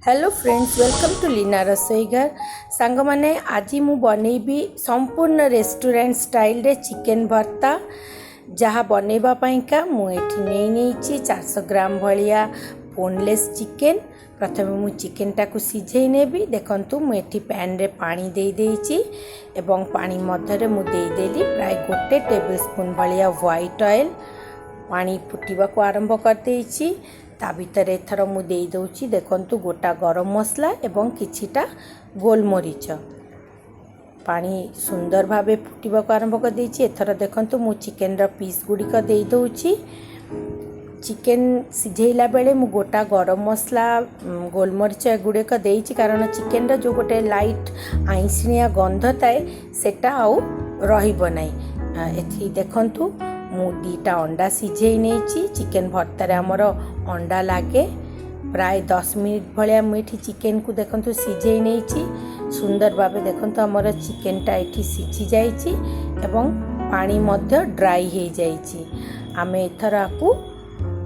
Hello friends, welcome to linarasoighar। सांग माने आज मु बनैबी संपूर्ण रेस्टोरेंट स्टाइल रे चिकन भर्ता। जहाँ बनैबा पाइका मु एठी नहीं 400 ग्राम भलिया बोनलेस चिकन। प्रथम मु चिकन टाकू सिझे नेबी। देखंतु मु एठी पैन रे पानी दे देइची एवं पानी मध्य रे मु दे देली प्राय 1 टेबल स्पून भलिया व्हाइट ऑयल। पानी फुटिबा को आरंभ कर देइची। ता भीतर एथर मु दे दउची देखंतु गोटा गरम मसला एवं किछिटा गोलमरीच। पानी सुंदर भावे फुटिबा को आरंभ कर देइची। एथर देखंतु मु चिकन र पीस गुड़िक दे दउची। चिकन सिझेला बेले मु गोटा गरम मसला गोलमरीच गुड़िक देइची, कारण चिकन र जो गोटे लाइट आइंसिनिया गंध थाए सेटा आउ रहिबो नै। एथि देखंतु मु 2टा अंडा सिझे नहीं। चिकन भर्तार आमर अंडा लगे प्राय 10 मिनिट भाया मुझे चिकन को देखंतु सिझे नहीं। सुंदर भावे देखंतु आमर चिकनटा ये सिझी जाइए एवं पानी मध्य ड्राई हो जाइए। आमे एथर आपु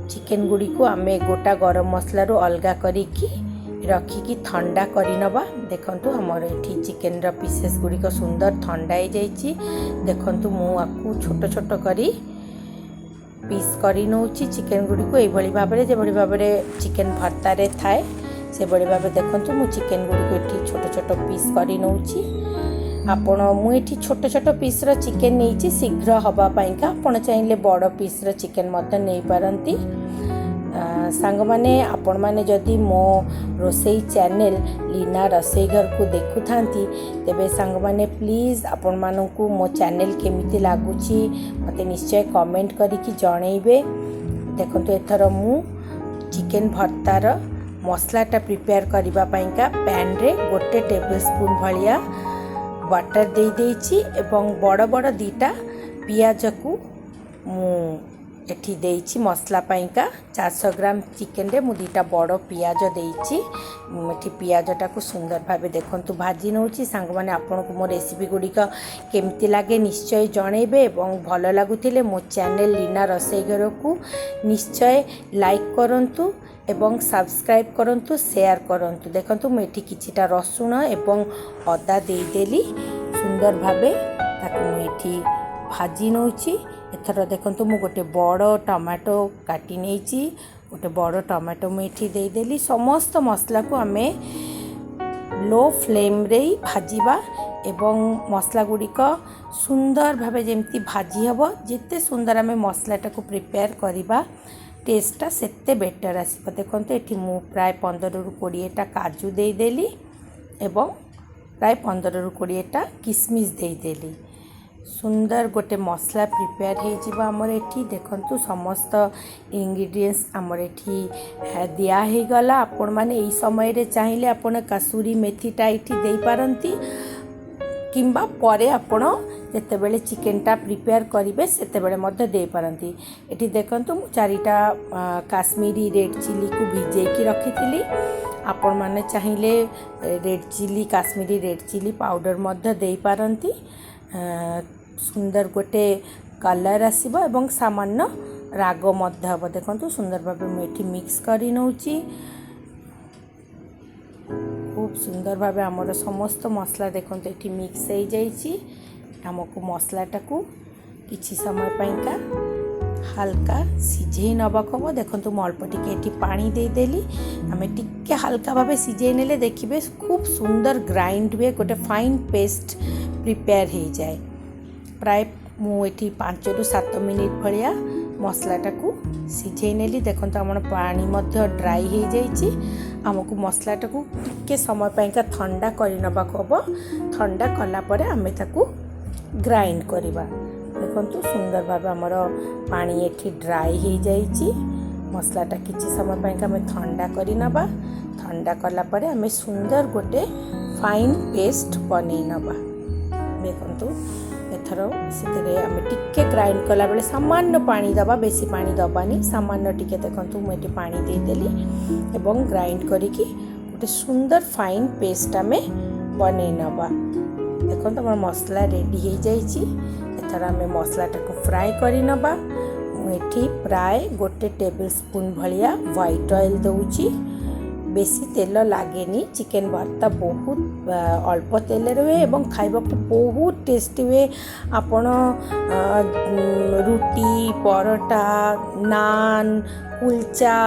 चिकन गुड़ी को आमे गोटा गरम मसला रो अलगा करिकी रखिकी ठंडा करी नबा। देखंतु हमर एठी चिकन र पीसेस गुड़ी को सुंदर ठंडा हो जाइए। देखंतु मु आपु छोट छोट करी पीस करी नौची चिकन गुड़ी को यही भाव में जो भाव में चिकन भर्ता रे थाए से भाव देखंतु मु चिकन गुड़ी को एठी छोट छोट पीस करी नौची। आपण मु एठी छोट छोट पीस रो चिकन नहीं शीघ्र हवा पाइका। आपण चाहिए बड़ पीस रो चिकन मत नहीं पारंती। सांग माने आपण माने जदि मो रोसई चैनल लीना रसोई घर को देखु थांती तेबे सांग माने प्लीज आपण मानकु मो चैनल केमिति लागुची मते निश्चय कमेंट करिकी जणैबे। देखंतु एथर मु चिकन भर्तार मसलाटा प्रिपेयर करिबा पाइका पैन रे 1 टेबल स्पून भलिया बटर दे देइची एवं बड़ बड़ 2टा पियाज को मु एठी देइची मसला पाइका। 400 ग्राम चिकन रे मु 2टा बड़ पियाज देइची। एठी पियाजटा को सुंदर भावे देखंतु भाजी नउची। सांग माने आपन को मो रेसिपी गुडी का केमति लागे निश्चय जणैबे एवं भलो लागुथिले मो चैनल लीना रसोई घर को निश्चय लाइक करंतु एवं सब्सक्राइब करंतु, शेयर करंतु। देखंतु मु एठी किछिटा रसुण एवं अदा दे देली सुंदर भावे ताकू मु एठी भाजी नउची। एथर देखंतु मु गोटे बड़ टमाटो काटी नेची। गोटे बड़ टमाटो मु एठी दे देली। समस्त मसला को आमे लो फ्लेम रे भाजीबा एवं मसला गुड़िक सुंदर भावे जेमती भाजी हबो। जिते सुंदर आमे मसलाटा को प्रिपेयर करिबा टेस्टटा सेते बेटर आसीबो। देखंतु एठी मु प्राय 15 रु 20टा काजू दे देली एवं प्राय 15 रु 20टा किशमिश दे देली। सुंदर गोटे मसला प्रिपेयर हो आमर एठी। देखंतु समस्त इंग्रेडिएंट्स आमर एठी दिया हो गला। आपण माने एई समय रे चाहिए आपण कसूरी मेथीटा एठी दे पारंती किंबा परे आपण जेतेबेले चिकनटा प्रिपेयर करिवे सेतेबेले मध्य दे पारंती। एठी देखंतु मु 4टा काश्मीरी रेड चिली को भिजेकी रखिथिली। आपण माने चाहिए red chili Kashmiri red chili powder मध्य दे पारंती। सुंदर गोटे कलर आसीबो एवं सामान्य राग मध्य हबो। देखंतु सुंदर भाबे मु एठी मिक्स करी नउची। खूब सुंदर भाबे हमर समस्त मसला देखंतु एठी मिक्स हो जाइछि। हमको मसलाटा को किछि समय पाइका हल्का सिझे नबाक हम। देखंतु मु अल्प टिके एठी पानी दे देली। आमे टिके हल्का भाबे सिझे नेले देखिबे खूब सुंदर ग्राइंड हुए गोटे फाइन पेस्ट प्रिपेयर हो जाए। प्राय मु एठी 5 रु 7 मिनिट भलिया मसलाटा को सिझे नेली। देखंतु हमर पानी मध्य ड्राई हो जाइछि। हमको मसलाटा को टिके समय पाइका ठंडा करि नबाक हबो। ठंडा कला परे आमे ताकू ग्राइंड करिबा। देखंतु सुंदर भाबे हमर पानी एठी ड्राई हो जाइछि। मसलाटा किछि समय पाइका आमे ठंडा करि नबा। ठंडा कला परे आमे सुंदर गोटे फाइन पेस्ट बनै नबा। देखंतु एथर से आमे टिके ग्राइंड कला बेले सामान्य पानी दबा, बेसी पानी दबानी, सामान्य टिके। देखंतु मु एठी पानी दे देली एवं ग्राइंड करिकी गोटे सुंदर फाइन पेस्ट आमे बनै नबा। देखंतु हमर मसला रेडी हो जाइछि। एथर आमे मसलाटा को फ्राई करि नबा। मु एठी प्राय 1 टेबल स्पून भलिया व्हाइट ऑयल दउची। बेसी तेल लागेनी चिकेन भर्ता बहुत अल्प तेल हुए एवं खाइबा को बहुत टेस्टी हुए। आपण रुटी परोटा नान कुलचा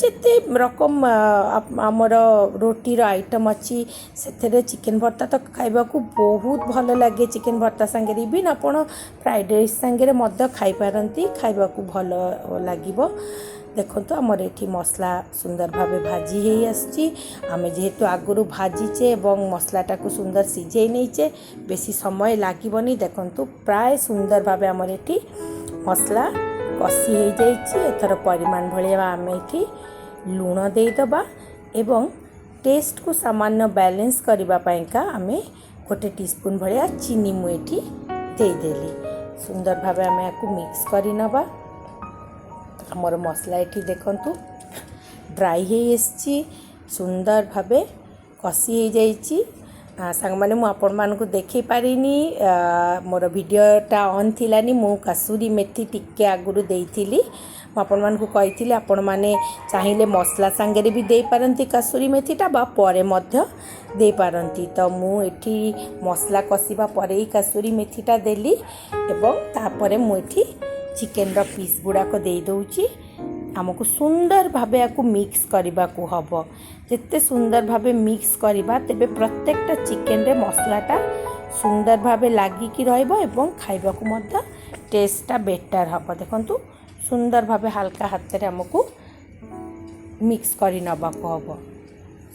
जिते रकम आमर रोटीर आइटम अच्छी से चिकेन भर्ता तो खाइबा को बहुत भल लगे। चिकेन भर्ता सांगे इवन आपण फ्राइड राइस सांगे मध्य खाई पारंती खाइबा को भल लागिबो। देखो आमर ये मसला सुंदर भावे भाजी हो आसी आम जेहेतु आगुरी भाजीचे एवं मसलाटा को सुंदर सिझे नहींचे बेसी समय लगनी। देखो प्राय सुंदर भावे आमर ये मसला कषी हो जाइए। एथर परिमाण भाया आम ये लुण देदबा एवं टेस्ट को सामान्य बैलेंस करने का आम गोटे टीस्पून भाया चीनी मुझे देदेली। सुंदर भाव आम या मिक्स करनबा। आमर मसला ये देखु ड्राई हो सुंदर भावे कषी हो जाइए। सांग मैंने मुझे देखी पारिनी मोर वीडियोटा ऑन थिलानी मु कसूरी मेथी टिके आगुरु देइथिली। आपण मानकु कहिथिली आपण माने चाहिए मसला सांगे भी दे पारंती कसूरी मेथीटा बा परे मध्य दे पारंती। तो मु एठी मसला कषिबा परे ही कसूरी मेथीटा देली एवं तापरे मु एठी चिकेन रो पीस गुड़ाक दे दउची। आमको सुंदर भावे या मिक्स करने को हम जिते सुंदर भावे मिक्स करवा तेबे प्रत्येकटा चिकेन रे मसलाटा सुंदर भावे लागिकी रहइबो एवं खाइबा को मध्य टेस्टटा बेटर हम। देखंतु सुंदर भावे हल्का हाथ रे हमको मिक्स करि नबा को हम।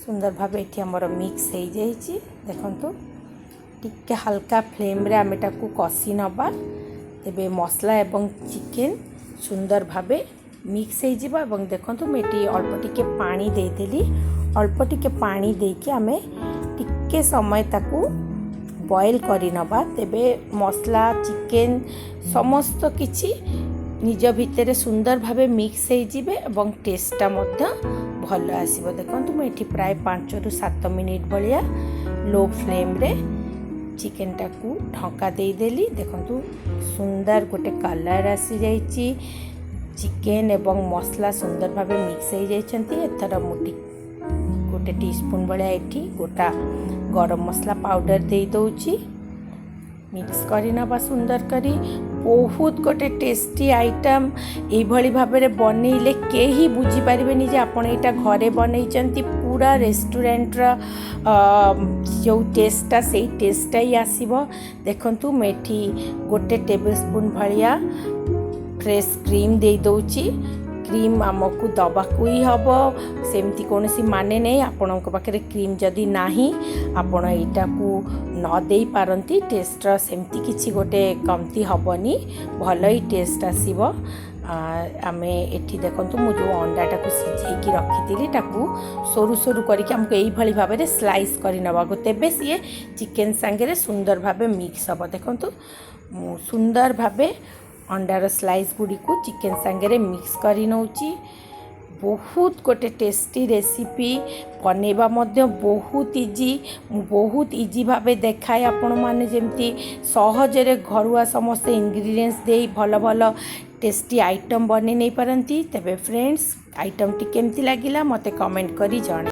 सुंदर भावे एठी हमर मिक्स हो जाइए। देखंतु टिके हल्का फ्लेम रे आमे ताकू कषि नबा तेबे मसला एवं चिकेन सुंदर भावे मिक्स हो जिबा। एवं देखंतु मेटी अल्प टिके पानी देदेली। अल्प टिके पानी देके आमे टिके समय ताकू बॉयल करि नबा तेबे मसला चिकेन समस्त किछि निज भितर सुंदर भावे मिक्स हो जिबे एवं टेस्टटा मध्य भल आसीबो। देखंतु मैं एठी प्राय 5 रु 7 मिनिट भलिया लो फ्लेम रे चिकेन टाकू ढका देदेली। देखंतु सुंदर गोटे कलर आसी जाइछि। चिकेन एवं मसला सुंदर भावे मिक्स हो जाइछंती। एथर मुठी गोटे टीस्पून भाया एठी गोटा गरम मसला पाउडर दे दउची। मिक्स करनबा सुंदर करी बहुत गोटे टेस्टी आइटम ये भाव में बनइले केही बुझी पारिबेनी जे आपण एटा घरे बनइचंती। पूरा रेस्टोरेंटर जो टेस्टा से टेस्टा ही आसीबो। देखंतु मेठी गोटे टेबल स्पून भाया फ्रेश क्रीम दे दउची। क्रीम आमको दबाकू ही हम सेमती कौन सी माने नहीं। आपण पाखे क्रीम जदि नाही आपण एटा को न दे पारंती टेस्ट सेमती किछि गोटे कमती हबनी भल ही टेस्ट आसीबो। आमे एठी देखंतु मु जो अंडाटा को सिझेकी रखिथिली ताकू सोरु सोरु करके हमको एई भली भाबे रे स्लाइस करि नबाको तेबे सिए चिकेन सांगे सुंदर भाबे मिक्स हबो। देखंतु मु सुंदर भाबे अंडार स्लाइस गुड़ी को चिकेन सांगे मिक्स करि नउची। बहुत गोटे टेस्टी रेसिपी बनैबा मध्य बहुत इजी भावे देखाए। आपण माने जेमती सहजरे घरुआ समस्त इंग्रेडिएंट्स दे भल भल टेस्टी आइटम बनै नहीं पारंती। तबे फ्रेंड्स आइटम टी केमती लागिला मते कमेंट करी जणे।